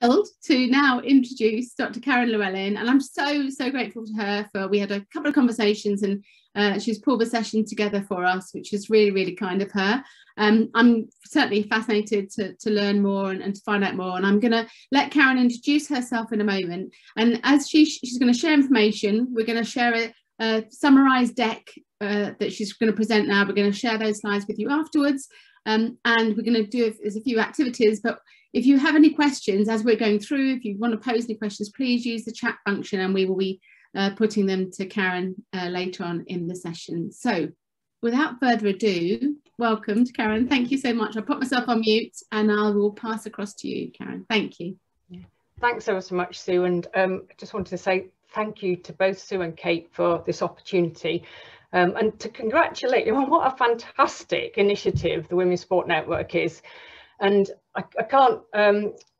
To now introduce Dr. Karen Llewellyn, and I'm so grateful to her for, we had a couple of conversations and she's pulled the session together for us, which is really kind of her. I'm certainly fascinated to learn more and to find out more, and I'm going to let Karen introduce herself in a moment, and as she's going to share information, we're going to share a summarised deck that she's going to present now. We're going to share those slides with you afterwards, and we're going to do there's a few activities, but if you have any questions as we're going through, if you want to pose any questions, please use the chat function and we will be putting them to Karen later on in the session. So without further ado, welcome to Karen. Thank you so much. I'll put myself on mute and I will pass across to you, Karen. Thank you. Yeah. Thanks ever so much, Sue. And I just wanted to say thank you to both Sue and Kate for this opportunity. And to congratulate you on what a fantastic initiative the Women's Sport Network is. And I can't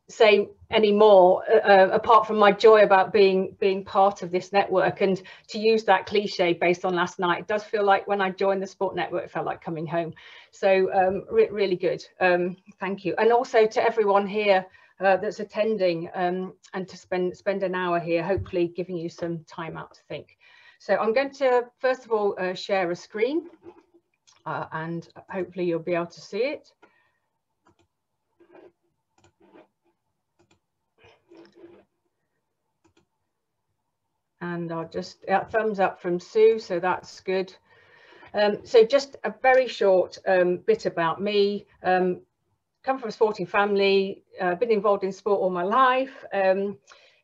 say any more apart from my joy about being part of this network. And to use that cliche based on last night, it does feel like when I joined the Sport Network, it felt like coming home. So really good. Thank you. And also to everyone here that's attending and to spend an hour here, hopefully giving you some time out to think. So I'm going to first of all share a screen and hopefully you'll be able to see it. And I'll just thumbs up from Sue, so that's good. So just a very short bit about me. Come from a sporting family, been involved in sport all my life,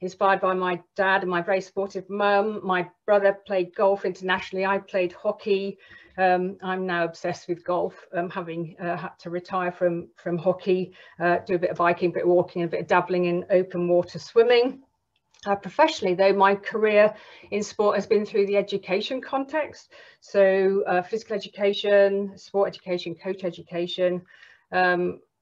inspired by my dad and my very supportive mum. My brother played golf internationally, I played hockey. I'm now obsessed with golf, having had to retire from hockey, do a bit of biking, a bit of walking, a bit of dabbling in open water swimming. Professionally, though, my career in sport has been through the education context. So physical education, sport education, coach education,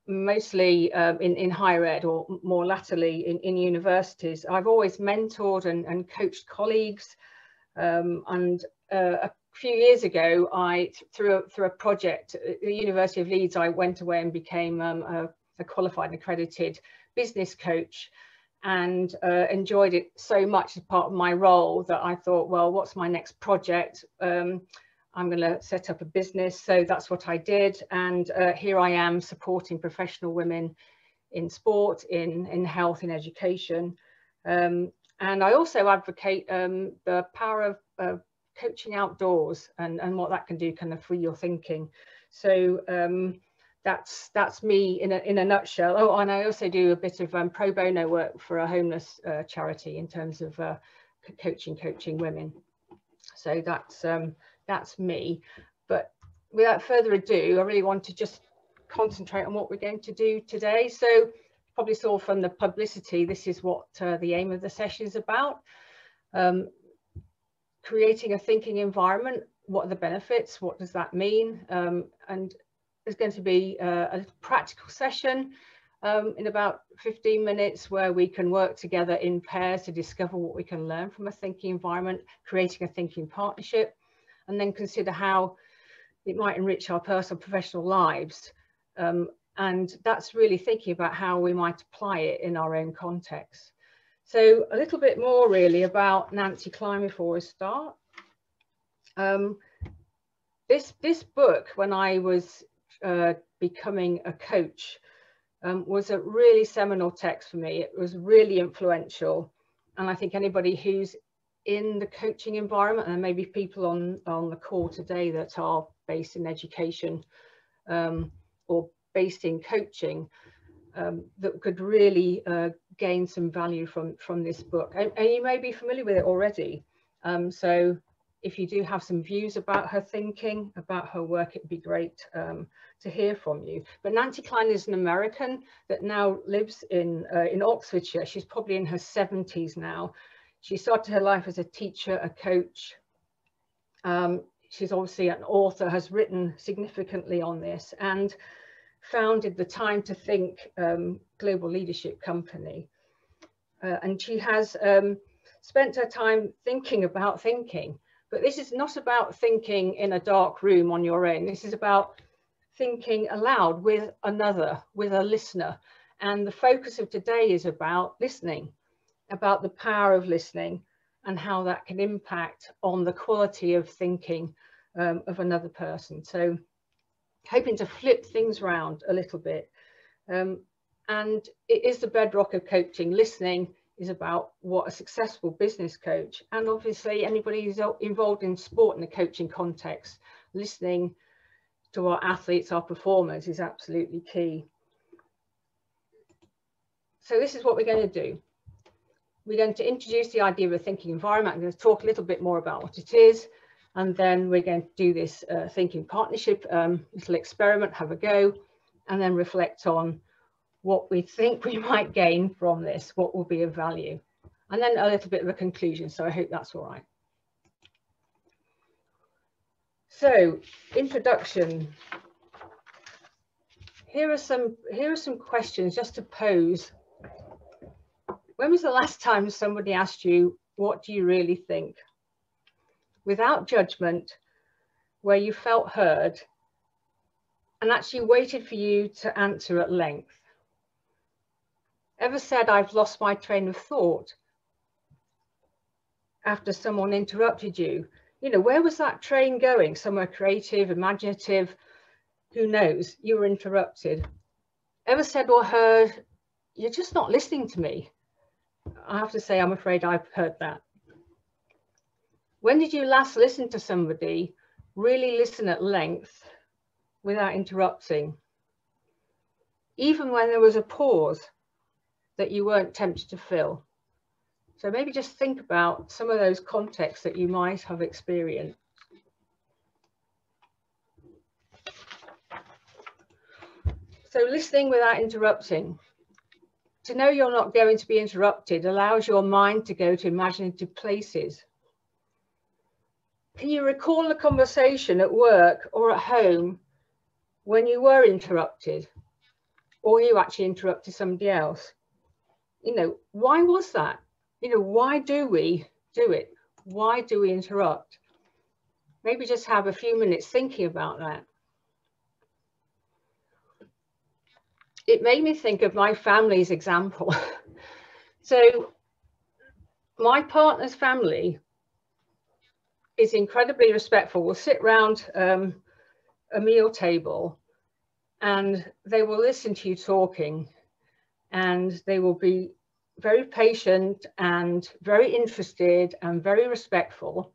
mostly in higher ed or more latterly in universities. I've always mentored and coached colleagues. And a few years ago, through a project at the University of Leeds, I went away and became a qualified and accredited business coach. And enjoyed it so much as part of my role that I thought, well, what's my next project? I'm going to set up a business. So that's what I did. And here I am supporting professional women in sport, in health, in education. And I also advocate the power of coaching outdoors and what that can do kind of for your thinking. So that's me in a nutshell. Oh, and I also do a bit of pro bono work for a homeless charity in terms of coaching women. So that's me. But without further ado, I really want to just concentrate on what we're going to do today. So you probably saw from the publicity, this is what the aim of the session is about. Creating a thinking environment. What are the benefits? What does that mean? And there's going to be a practical session in about 15 minutes where we can work together in pairs to discover what we can learn from a thinking environment, creating a thinking partnership, and then consider how it might enrich our personal professional lives. And that's really thinking about how we might apply it in our own context. So a little bit more really about Nancy Kline before we start. This book, when I was becoming a coach, was a really seminal text for me. It was really influential, and I think anybody who's in the coaching environment, and maybe people on the call today that are based in education or based in coaching, that could really gain some value from this book. And you may be familiar with it already. So if you do have some views about her thinking, about her work, it'd be great to hear from you. But Nancy Kline is an American that now lives in Oxfordshire. She's probably in her 70s now. She started her life as a teacher, a coach. She's obviously an author, has written significantly on this, and founded the Time to Think global leadership company. And she has spent her time thinking about thinking. But this is not about thinking in a dark room on your own. This is about thinking aloud with another, with a listener, And the focus of today is about listening, about the power of listening and how that can impact on the quality of thinking of another person. So hoping to flip things around a little bit. And it is the bedrock of coaching. Listening is about what a successful business coach, and obviously anybody who's involved in sport in the coaching context, listening to our athletes, our performers, is absolutely key. So this is what we're going to do. We're going to introduce the idea of a thinking environment. I'm going to talk a little bit more about what it is, and then we're going to do this thinking partnership little experiment, have a go, and then reflect on what we think we might gain from this, what will be of value, and then a little bit of a conclusion. So I hope that's all right. So, introduction. Here are some questions just to pose. When was the last time somebody asked you, what do you really think? Without judgment, where you felt heard and actually waited for you to answer at length. Ever said, I've lost my train of thought after someone interrupted you? You know, where was that train going? Somewhere creative, imaginative, who knows? You were interrupted. Ever said or heard, you're just not listening to me? I have to say, I'm afraid I've heard that. When did you last listen to somebody, really listen at length without interrupting? Even when there was a pause that you weren't tempted to fill. So maybe just think about some of those contexts that you might have experienced. So listening without interrupting. To know you're not going to be interrupted allows your mind to go to imaginative places. Can you recall a conversation at work or at home when you were interrupted, or you actually interrupted somebody else? You know, why was that? You know, why do we do it? Why do we interrupt? Maybe just have a few minutes thinking about that. It made me think of my family's example. So my partner's family is incredibly respectful. We'll sit round a meal table and they will listen to you talking, and they will be very patient and very interested and very respectful.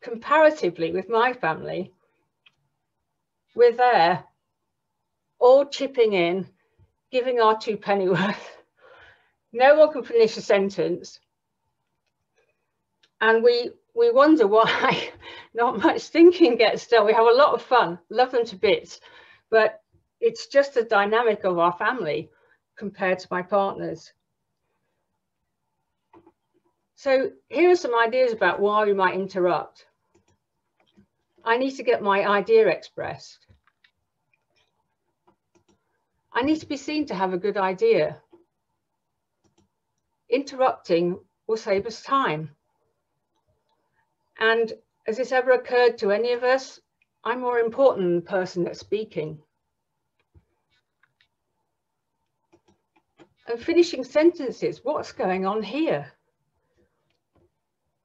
Comparatively with my family, we're there, all chipping in, giving our 2 penny worth. No one can finish a sentence. And we wonder why not much thinking gets done. We have a lot of fun, love them to bits, but it's just the dynamic of our family compared to my partner's. So here are some ideas about why we might interrupt. I need to get my idea expressed. I need to be seen to have a good idea. Interrupting will save us time. And has this ever occurred to any of us? I'm more important than the person that's speaking. And finishing sentences, what's going on here?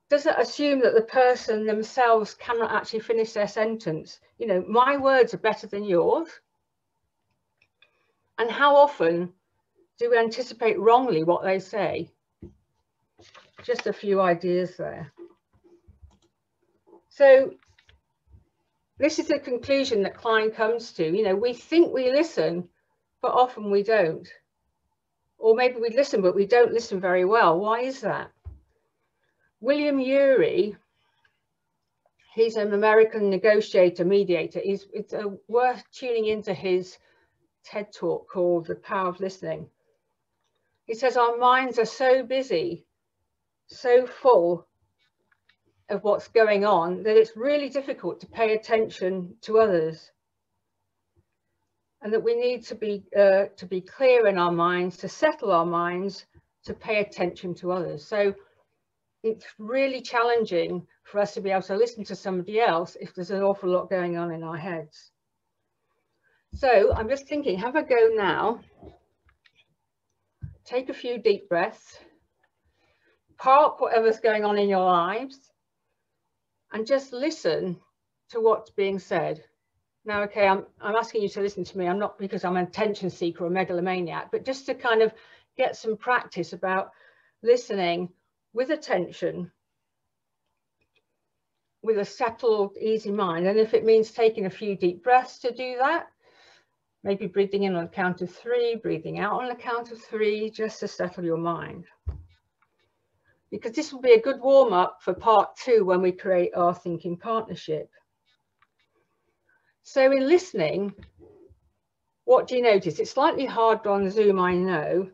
Does it assume that the person themselves cannot actually finish their sentence? You know, my words are better than yours. And how often do we anticipate wrongly what they say? Just a few ideas there. So this is the conclusion that Kline comes to. You know, we think we listen, but often we don't. Or maybe we listen, but we don't listen very well. Why is that? William Ury, he's an American negotiator, mediator. It's worth tuning into his TED talk called The Power of Listening. He says our minds are so busy, so full of what's going on, that it's really difficult to pay attention to others. And that we need to be clear in our minds, to settle our minds, to pay attention to others. So it's really challenging for us to be able to listen to somebody else if there's an awful lot going on in our heads. So I'm just thinking, have a go now. Take a few deep breaths. Park whatever's going on in your lives and just listen to what's being said. Now, okay, I'm asking you to listen to me. I'm not because I'm an attention seeker or a megalomaniac, but just to kind of get some practice about listening with attention, with a settled, easy mind. And if it means taking a few deep breaths to do that, maybe breathing in on the count of 3, breathing out on the count of 3, just to settle your mind. Because this will be a good warm-up for part 2 when we create our thinking partnership. So in listening, what do you notice? It's slightly hard on Zoom, I know,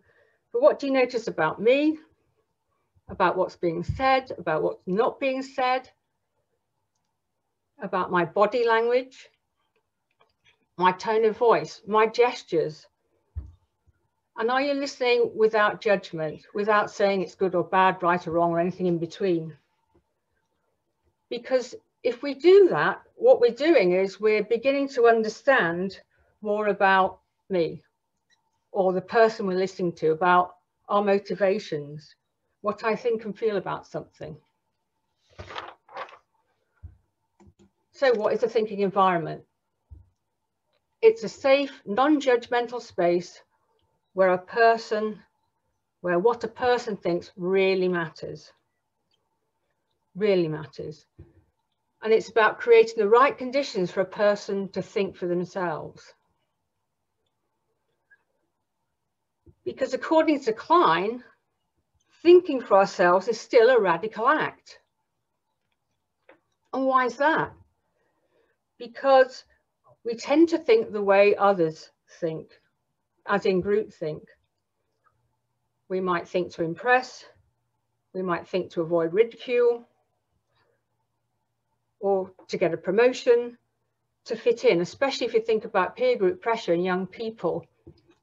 but what do you notice about me, about what's being said, about what's not being said, about my body language, my tone of voice, my gestures? And are you listening without judgment, without saying it's good or bad, right or wrong, or anything in between? Because if we do that, what we're doing is we're beginning to understand more about me or the person we're listening to, about our motivations, what I think and feel about something. So what is a thinking environment? It's a safe, non-judgmental space where what a person thinks really matters. Really matters. And it's about creating the right conditions for a person to think for themselves. Because according to Kline, thinking for ourselves is still a radical act. And why is that? Because we tend to think the way others think, as in groupthink. We might think to impress, we might think to avoid ridicule, or to get a promotion, to fit in, especially if you think about peer group pressure in young people.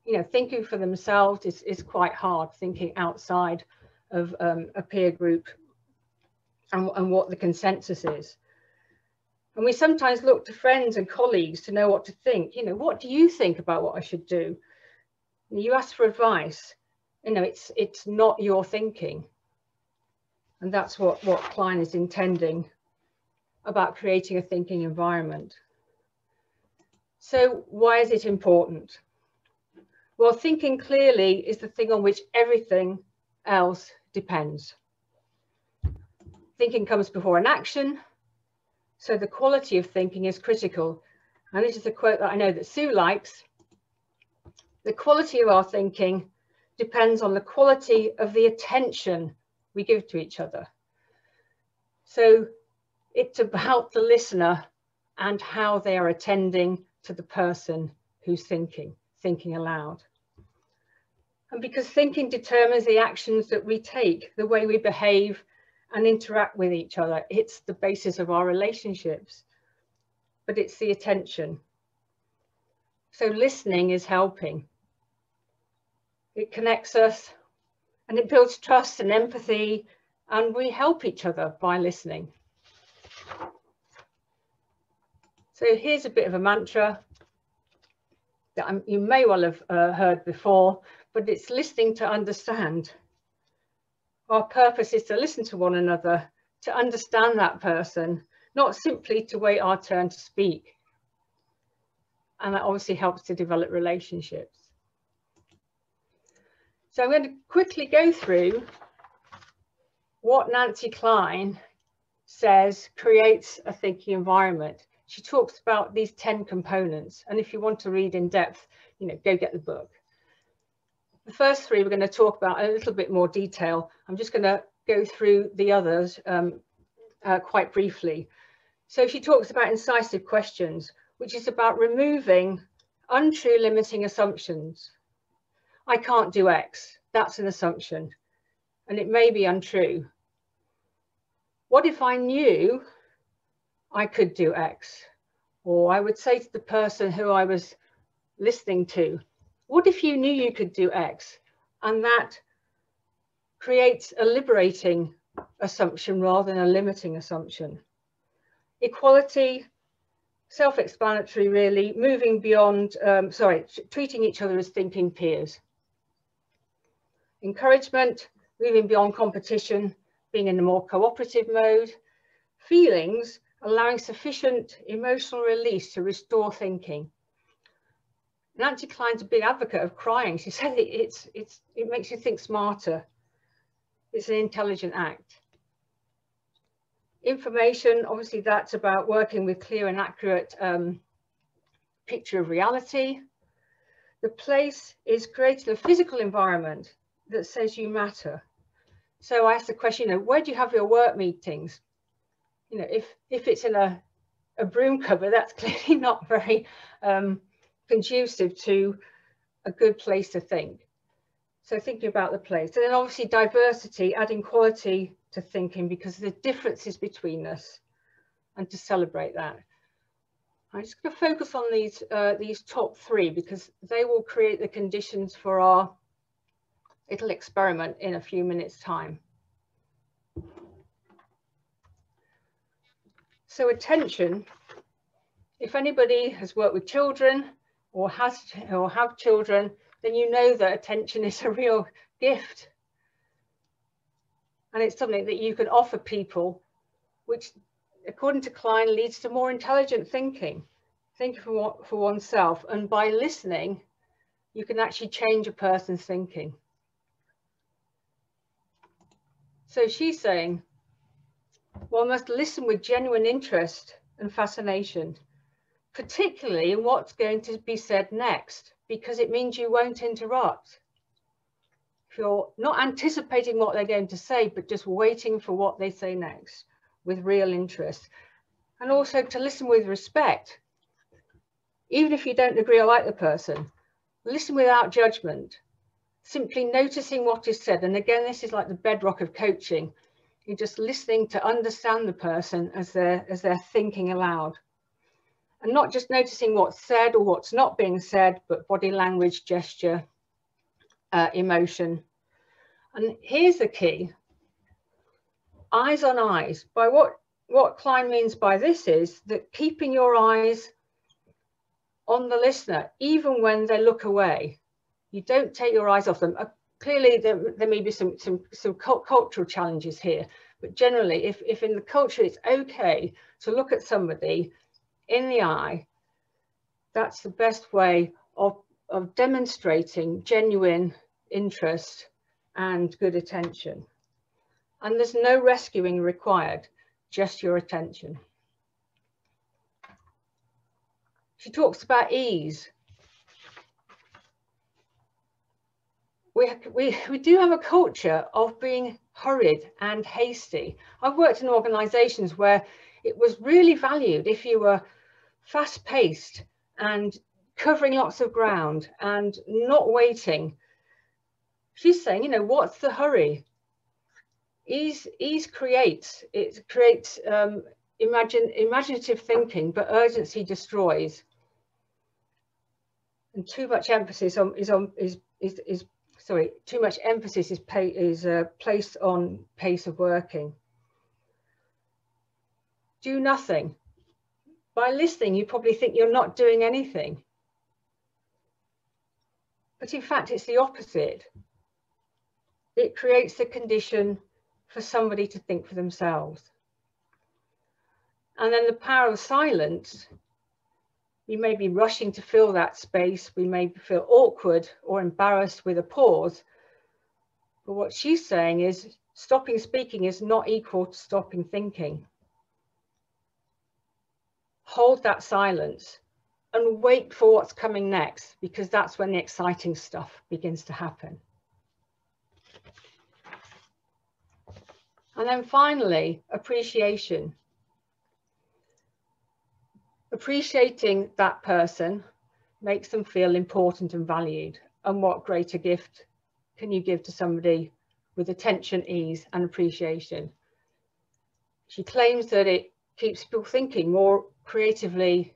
You know, thinking for themselves is quite hard, thinking outside of a peer group and what the consensus is. And we sometimes look to friends and colleagues to know what to think. You know, what do you think about what I should do? And you ask for advice. You know, it's not your thinking. And that's what Kline is intending about creating a thinking environment. So why is it important? Well, thinking clearly is the thing on which everything else depends. Thinking comes before an action, so the quality of thinking is critical. And this is a quote that I know that Sue likes. The quality of our thinking depends on the quality of the attention we give to each other. So it's about the listener and how they are attending to the person who's thinking aloud. And because thinking determines the actions that we take, the way we behave and interact with each other, it's the basis of our relationships, but it's the attention. So listening is helping. It connects us and it builds trust and empathy, and we help each other by listening. So here's a bit of a mantra that you may well have heard before, but it's listening to understand. Our purpose is to listen to one another, to understand that person, not simply to wait our turn to speak. And that obviously helps to develop relationships. So I'm going to quickly go through what Nancy Kline says creates a thinking environment. She talks about these 10 components. And if you want to read in depth, you know, go get the book. The first 3 we're going to talk about in a little bit more detail. I'm just going to go through the others quite briefly. So she talks about incisive questions, which is about removing untrue limiting assumptions. I can't do X. That's an assumption, and it may be untrue. What if I knew I could do X? Or I would say to the person who I was listening to, what if you knew you could do X? And that creates a liberating assumption rather than a limiting assumption. Equality Self-explanatory, really. Moving beyond, treating each other as thinking peers. Encouragement, moving beyond competition, being in a more cooperative mode. Feelings, allowing sufficient emotional release to restore thinking. Nancy Kline's a big advocate of crying. She said it makes you think smarter. It's an intelligent act. Information, obviously that's about working with clear and accurate picture of reality. The place is creating a physical environment that says you matter. So I asked the question, where do you have your work meetings? If it's in a broom cupboard, that's clearly not very conducive to a good place to think. So thinking about the place. And then obviously diversity, adding quality to thinking because of the differences between us, and to celebrate that. I'm just going to focus on these top three because they will create the conditions for our little experiment in a few minutes' time. So attention, if anybody has worked with children or have children, then you know that attention is a real gift. And it's something that you can offer people, which according to Kline leads to more intelligent thinking for oneself. And by listening, you can actually change a person's thinking. So she's saying, one must listen with genuine interest and fascination, particularly in what's going to be said next, because it means you won't interrupt. If you're not anticipating what they're going to say, but just waiting for what they say next with real interest. And also to listen with respect. Even if you don't agree or like the person, listen without judgment, simply noticing what is said. And again, this is like the bedrock of coaching. You're just listening to understand the person as they're thinking aloud. And not just noticing what's said or what's not being said, but body language, gesture, emotion. And here's the key, eyes on eyes. By what Kline means by this is that keeping your eyes on the listener, even when they look away, you don't take your eyes off them. Clearly there may be some cultural challenges here, but generally if in the culture it's okay to look at somebody in the eye, that's the best way of demonstrating genuine interest and good attention. And there's no rescuing required, just your attention. She talks about ease. We do have a culture of being hurried and hasty. I've worked in organisations where it was really valued if you were fast-paced and covering lots of ground and not waiting. She's saying, what's the hurry? Ease creates imaginative thinking, but urgency destroys. And too much emphasis is placed on pace of working. Do nothing. By listening, you probably think you're not doing anything. But in fact, it's the opposite. It creates the condition for somebody to think for themselves. And then the power of silence. We may be rushing to fill that space. We may feel awkward or embarrassed with a pause. But what she's saying is stopping speaking is not equal to stopping thinking. Hold that silence and wait for what's coming next, because that's when the exciting stuff begins to happen. And then finally, appreciation. Appreciating that person makes them feel important and valued. And what greater gift can you give to somebody with attention, ease, and appreciation? She claims that it keeps people thinking more creatively,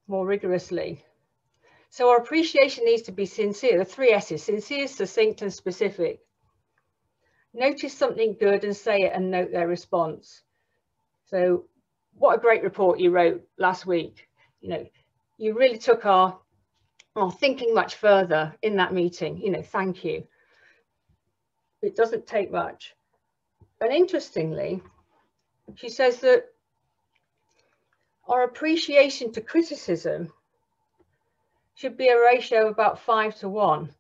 more rigorously. So our appreciation needs to be sincere. The 3 S's: sincere, succinct, and specific. Notice something good and say it, and note their response. So what a great report you wrote last week. you know, you really took our thinking much further in that meeting, you know, thank you. It doesn't take much. And interestingly, she says that our appreciation to criticism should be a ratio of about 5 to 1. And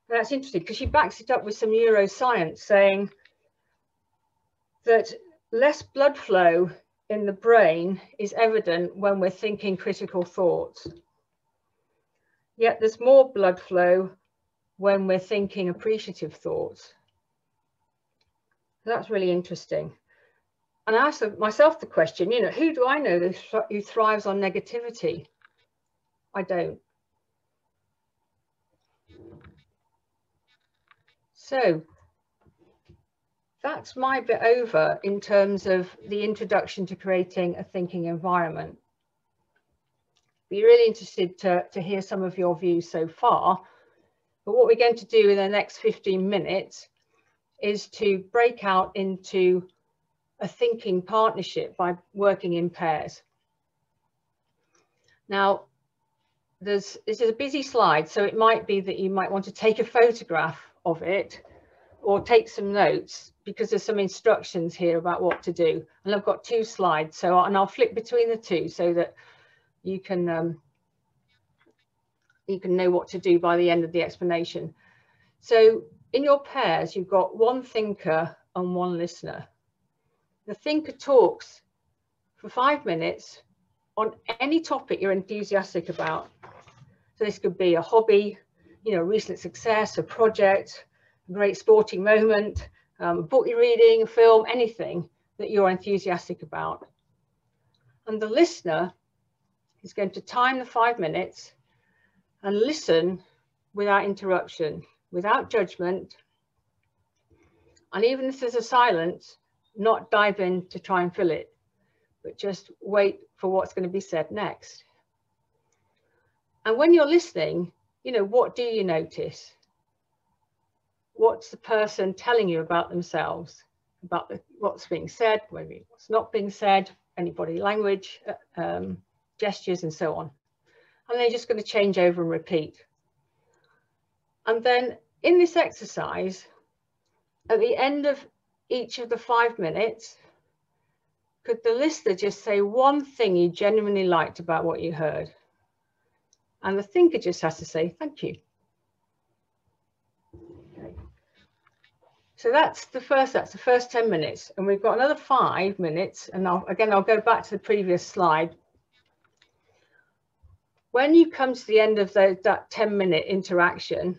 that's interesting because she backs it up with some neuroscience saying that less blood flow in the brain is evident when we're thinking critical thoughts. Yet there's more blood flow when we're thinking appreciative thoughts. That's really interesting. And I asked myself the question, you know, who do I know who thrives on negativity? I don't. So that's my bit over in terms of the introduction to creating a thinking environment. Be really interested to hear some of your views so far. But what we're going to do in the next 15 minutes is to break out into a thinking partnership by working in pairs. Now, this is a busy slide, so it might be that you might want to take a photograph of it or take some notes, because there's some instructions here about what to do. And I've got 2 slides, so I'll flip between the 2 so that you can know what to do by the end of the explanation. So in your pairs, you've got 1 thinker and 1 listener. The thinker talks for 5 minutes on any topic you're enthusiastic about. So this could be a hobby, you know, recent success, a project, a great sporting moment, a book you're reading, a film, anything that you're enthusiastic about. And the listener is going to time the 5 minutes and listen without interruption, without judgment. And even if there's a silence, not dive in to try and fill it, but just wait for what's going to be said next. And when you're listening, you know, what do you notice? What's the person telling you about themselves, about what's being said, maybe what's not being said, any body language, gestures, and so on. And they're just going to change over and repeat. And then in this exercise, at the end of each of the 5 minutes, could the listener just say 1 thing you genuinely liked about what you heard? And the thinker just has to say, thank you. Okay. So that's the first 10 minutes. And we've got another 5 minutes. And I'll go back to the previous slide. When you come to the end of that 10-minute interaction,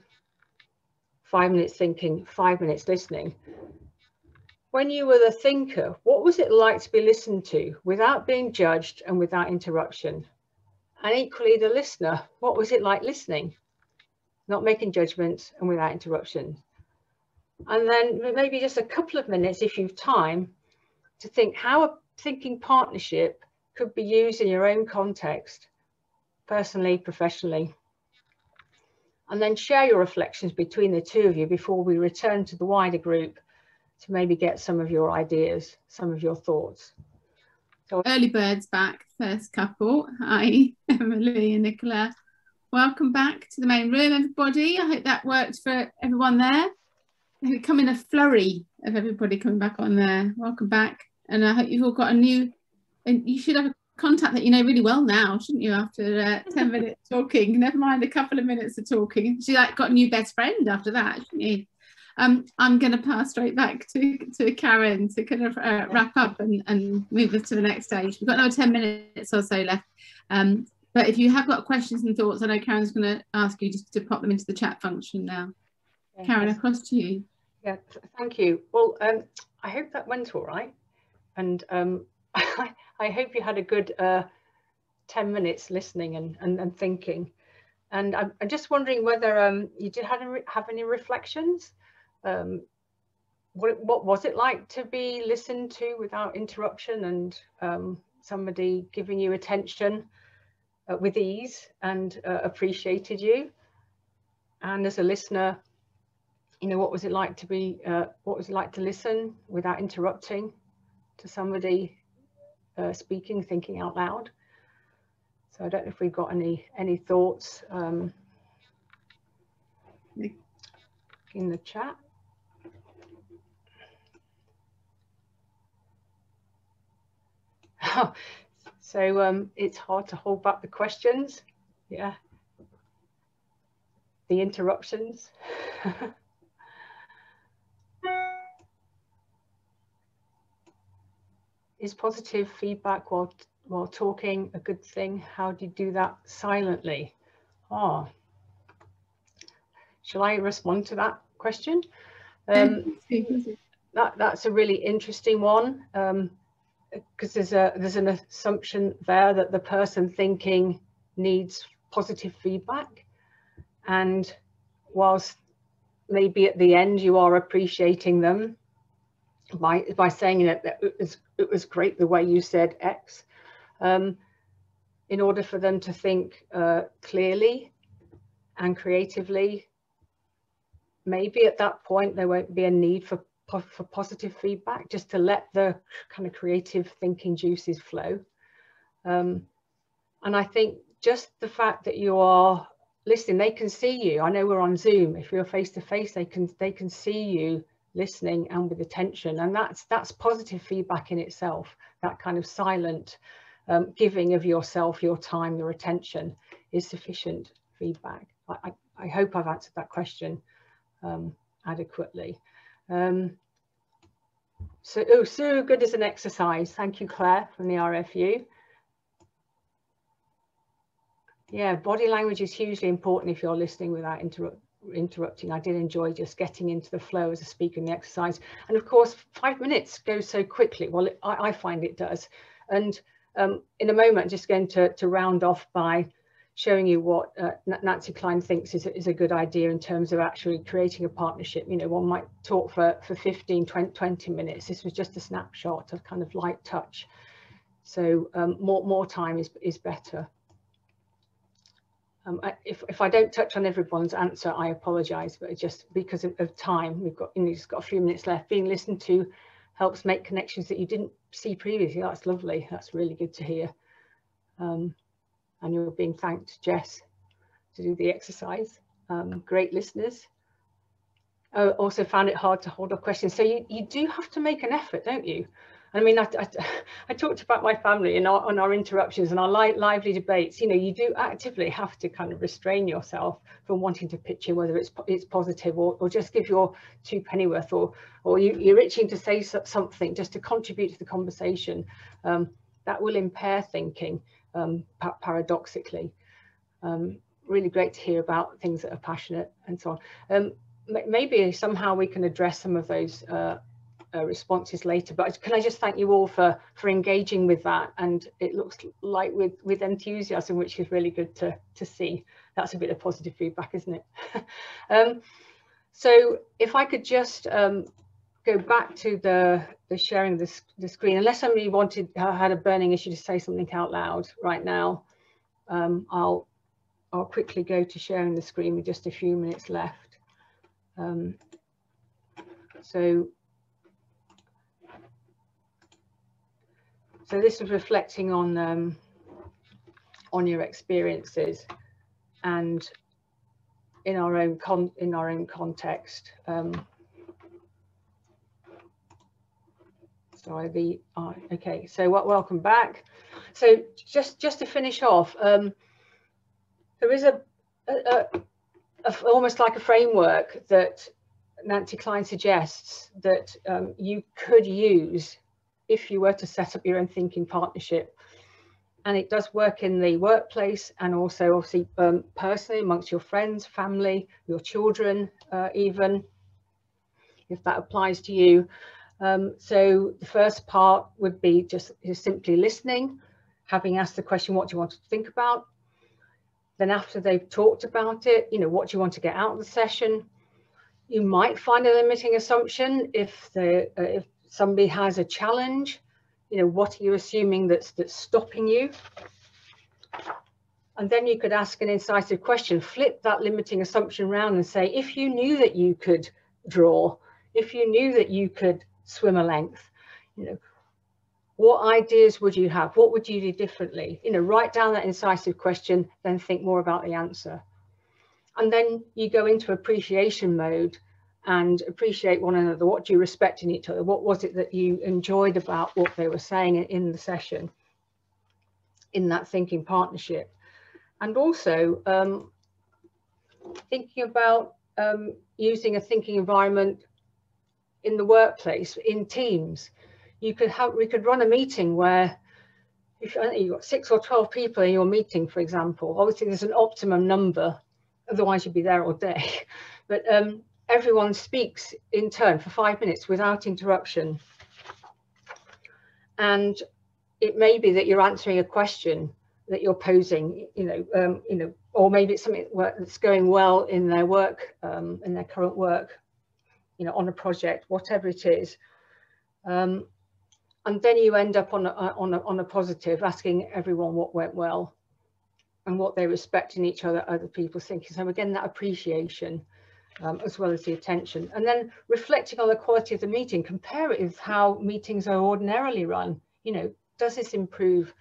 5 minutes thinking, 5 minutes listening, when you were the thinker, what was it like to be listened to without being judged and without interruption? And equally the listener, what was it like listening, not making judgments and without interruption? And then maybe just a couple of minutes, if you've time, to think how a thinking partnership could be used in your own context, personally, professionally. And then share your reflections between the 2 of you before we return to the wider group to maybe get some of your ideas, some of your thoughts. So early birds back, first couple. Hi, Emily and Nicola. Welcome back to the main room, everybody. I hope that worked for everyone there. We come in a flurry of everybody coming back on there. Welcome back. And I hope you've all got a new, and you should have a contact that you know really well now, shouldn't you, after 10 minutes talking, never mind a couple of minutes of talking. She like got a new best friend after that, shouldn't you? I'm going to pass straight back to Karen to kind of wrap up and move us to the next stage. We've got another 10 minutes or so left, but if you have got questions and thoughts, I know Karen's going to ask you just to pop them into the chat function now. Yes. Karen, across to you. Yeah, thank you. Well, I hope that went all right, and I hope you had a good 10 minutes listening and thinking. And I'm just wondering whether you did have any reflections. What was it like to be listened to without interruption, and somebody giving you attention with ease and appreciated you? And as a listener, you know, what was it like to be, what was it like to listen without interrupting to somebody speaking, thinking out loud? So I don't know if we've got any thoughts in the chat. So it's hard to hold back the questions. Yeah. The interruptions. Is positive feedback while talking a good thing? How do you do that silently? Oh, shall I respond to that question? That's a really interesting one, because there's an assumption there that the person thinking needs positive feedback, and whilst maybe at the end you are appreciating them by saying that it was great the way you said X, in order for them to think clearly and creatively, maybe at that point there won't be a need for positive feedback, just to let the kind of creative thinking juices flow. And I think just the fact that you are listening, they can see you. I know we're on Zoom. If you're face to face, they can see you listening and with attention, and that's positive feedback in itself. That kind of silent giving of yourself, your time, your attention is sufficient feedback. I hope I've answered that question adequately. So good as an exercise. Thank you, Claire, from the RFU. Yeah, body language is hugely important if you're listening without interrupting. I did enjoy just getting into the flow as a speaker in the exercise. And of course, 5 minutes goes so quickly. Well, I find it does. And in a moment, I'm just going to round off by showing you what Nancy Kline thinks is a good idea in terms of actually creating a partnership. You know, one might talk for 15, 20 minutes. This was just a snapshot of kind of light touch. So more time is better. If I don't touch on everyone's answer, I apologise, but it's just because of time. We've got, just got a few minutes left. Being listened to helps make connections that you didn't see previously. That's lovely. That's really good to hear. And you're being thanked, Jess, to do the exercise. Great listeners. Also found it hard to hold up questions. So you do have to make an effort, don't you? I mean, I talked about my family and on our interruptions and our lively debates. You know, you do actively have to kind of restrain yourself from wanting to pitch in, whether it's positive or just give your 2 pennyworth, or you're itching to say something just to contribute to the conversation. That will impair thinking, paradoxically. Really great to hear about things that are passionate and so on. Maybe somehow we can address some of those responses later, but can I just thank you all for engaging with that, and it looks like with enthusiasm, which is really good to see. That's a bit of positive feedback, isn't it? So if I could just go back to the sharing the screen, unless somebody had a burning issue to say something out loud right now, I'll quickly go to sharing the screen with just a few minutes left. So this is reflecting on your experiences and in our own context. Sorry, okay. So welcome back. So just to finish off, there is almost like a framework that Nancy Kline suggests that you could use if you were to set up your own thinking partnership. And it does work in the workplace and also obviously personally amongst your friends, family, your children, even if that applies to you. So the first part would be just simply listening, having asked the question, what do you want to think about? Then after they've talked about it, you know, what do you want to get out of the session? You might find a limiting assumption if somebody has a challenge. You know, what are you assuming that's stopping you? And then you could ask an incisive question, flip that limiting assumption around and say, if you knew that you could draw, if you knew that you could swim a length, you know, What ideas would you have? What would you do differently? You know, write down that incisive question, then think more about the answer. And then you go into appreciation mode and appreciate one another. What do you respect in each other? What was it that you enjoyed about what they were saying in the session, in that thinking partnership? And also thinking about using a thinking environment in the workplace, in teams. We could run a meeting where if you've got 6 or 12 people in your meeting, for example, obviously there's an optimum number, otherwise you'd be there all day. But everyone speaks in turn for 5 minutes without interruption. And it may be that you're answering a question that you're posing, or maybe it's something that's going well in their work, in their current work, on a project, whatever it is. And then you end up on a positive, asking everyone what went well and what they respect in each other people's thinking. So again, that appreciation as well as the attention. And then reflecting on the quality of the meeting, compare it with how meetings are ordinarily run. Does this improve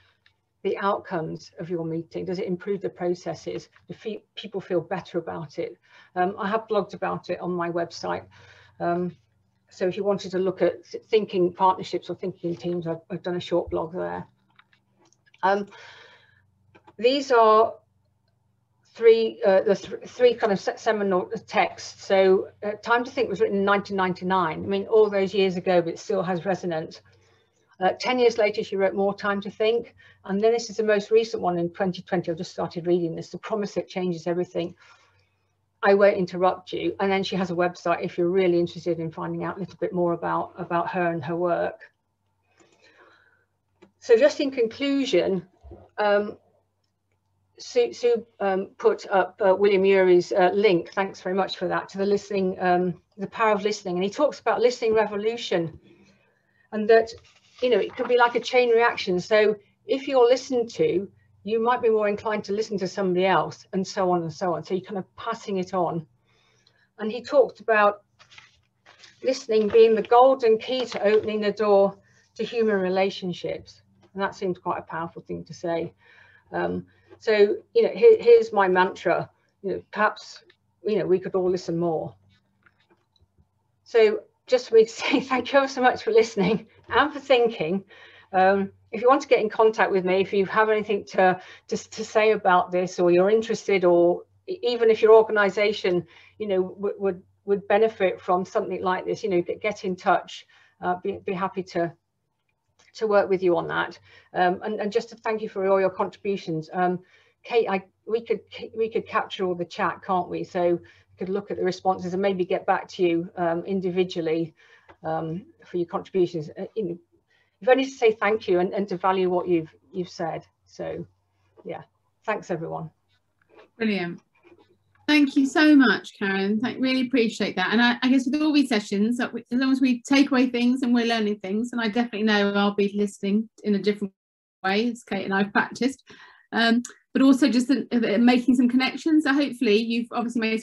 the outcomes of your meeting? Does it improve the processes? Do people feel better about it? I have blogged about it on my website. So if you wanted to look at thinking partnerships or thinking teams, I've done a short blog there. These are three kind of seminal texts. So Time to Think was written in 1999. I mean, all those years ago, but it still has resonance. 10 years later, she wrote More Time to Think. And then this is the most recent one in 2020. I've just started reading this, The Promise That Changes Everything. I Won't Interrupt You. And then she has a website if you're really interested in finding out a little bit more about her and her work. So just in conclusion, Sue put up William Urey's link, thanks very much for that, to the listening, the power of listening. And he talks about listening revolution, and that, it could be like a chain reaction. So if you're listened to, you might be more inclined to listen to somebody else, and so on and so on. So you're kind of passing it on. And he talked about listening being the golden key to opening the door to human relationships. And that seems quite a powerful thing to say. So, here's my mantra, perhaps, we could all listen more. So just for me to say thank you ever so much for listening and for thinking. If you want to get in contact with me, if you have anything to say about this, or you're interested, or even if your organization, would benefit from something like this, get in touch. Be happy to work with you on that. And just to thank you for all your contributions. Kate, we could capture all the chat, can't we? So we could look at the responses and maybe get back to you individually for your contributions. If only to say thank you and to value what you've said. So yeah, thanks everyone. Brilliant. Thank you so much, Karen. Really appreciate that. And I guess with all these sessions, as long as we take away things and we're learning things, and I definitely know I'll be listening in a different way, as Kate and I've practiced, but also just making some connections. So hopefully you've obviously made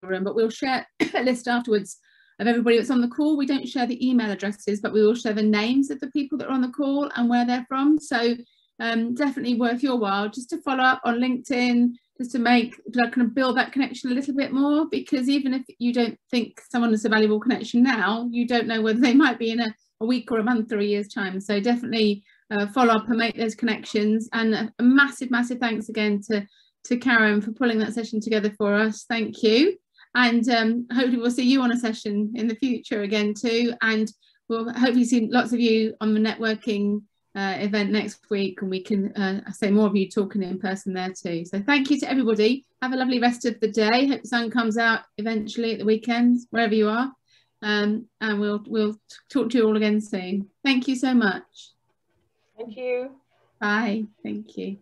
some, but we'll share a list afterwards of everybody that's on the call. We don't share the email addresses, but we will share the names of the people that are on the call and where they're from. So definitely worth your while just to follow up on LinkedIn, just to kind of build that connection a little bit more, because even if you don't think someone is a valuable connection now, you don't know whether they might be in a week or a month or a year's time. So definitely follow up and make those connections. And a massive thanks again to Karen for pulling that session together for us. Thank you. And hopefully we'll see you on a session in the future again too. And we'll hopefully see lots of you on the networking event next week, and we can say more of you talking in person there too. So thank you to everybody. Have a lovely rest of the day. Hope the sun comes out eventually at the weekend, wherever you are. And we'll talk to you all again soon. Thank you so much. Thank you. Bye. Thank you.